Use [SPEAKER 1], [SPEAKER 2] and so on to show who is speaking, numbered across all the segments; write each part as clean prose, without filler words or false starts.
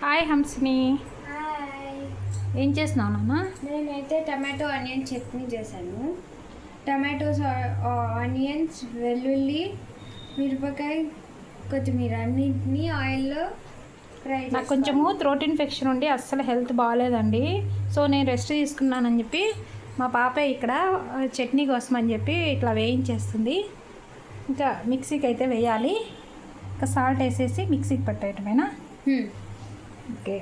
[SPEAKER 1] Hi Hamsini,
[SPEAKER 2] hi.
[SPEAKER 1] ఏం చేస్తున్నావు నాన్న?
[SPEAKER 2] నేనైతే టమాటో ఆనియన్ చట్నీ చేశాను. టమాటోస్, ఆనియన్స్, వెల్లుల్లి, మిరపకాయ, కొత్తిమీర అన్నింటినీ ఆయిల్లో ఫ్రై
[SPEAKER 1] నాకు
[SPEAKER 2] చేసుకోవాలి.
[SPEAKER 1] కొంచెము థ్రోట్ ఇన్ఫెక్షన్ ఉండి అస్సలు హెల్త్ బాగాలేదండి. సో నేను రెస్ట్ తీసుకున్నానని చెప్పి మా పాప ఇక్కడ చట్నీ కోసం అని చెప్పి ఇట్లా వేయించేస్తుంది. ఇంకా మిక్సీకి అయితే వేయాలి. ఇంకా సాల్ట్ వేసేసి మిక్సీకి పట్టేయటమేనా? ఓకే,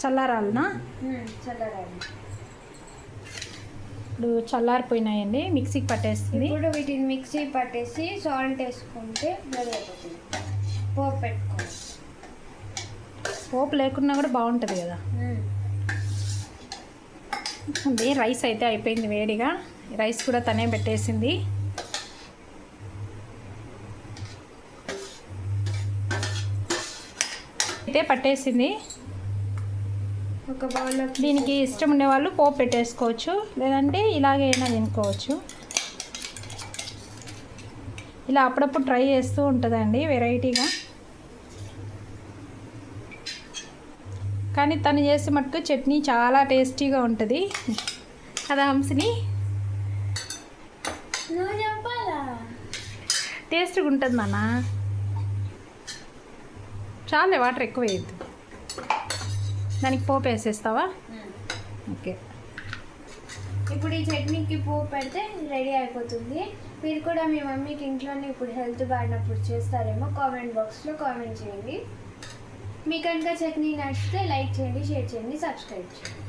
[SPEAKER 1] చల్లారాలనా?
[SPEAKER 2] చల్లరాలి.
[SPEAKER 1] ఇప్పుడు చల్లారిపోయినాయండి, మిక్సీకి పట్టేస్తుంది.
[SPEAKER 2] ఇప్పుడు వీటిని మిక్సీ పట్టేసి సాల్ట్ వేసుకుంటే రెడీ అయిపోతుంది. పోపు పెట్టుకోవాలి.
[SPEAKER 1] పోపు లేకున్నా కూడా బాగుంటుంది కదా. అది రైస్ అయితే అయిపోయింది వేడిగా. రైస్ కూడా తనే పెట్టేసింది. అయితే పట్టేసింది.
[SPEAKER 2] ఒక బౌల్లో
[SPEAKER 1] దీనికి ఇష్టం ఉండేవాళ్ళు పోపు పెట్టేసుకోవచ్చు, లేదంటే ఇలాగే అయినా తినుకోవచ్చు. ఇలా అప్పుడప్పుడు ట్రై చేస్తూ ఉంటుందండి వెరైటీగా. కానీ తను చేసే మటుకు చట్నీ చాలా టేస్టీగా ఉంటుంది కదా హంసిని?
[SPEAKER 2] నువ్వు చెప్పాలా?
[SPEAKER 1] టేస్ట్గా ఉంటుంది నాన్న. చాలే, వాటర్ ఎక్కువ వేయద్దు. దానికి పోపు వేసేస్తావా? ఓకే.
[SPEAKER 2] ఇప్పుడు ఈ చట్నీకి పోపు పెడితే రెడీ అయిపోతుంది. మీరు కూడా మీ మమ్మీకి ఇంట్లోనే ఇప్పుడు హెల్త్ బాడినప్పుడు చేస్తారేమో. కామెంట్ బాక్స్లో కామెంట్ చేయండి. మీకు కనుక చట్నీ నచ్చితే లైక్ చేయండి, షేర్ చేయండి, సబ్స్క్రైబ్ చేయండి.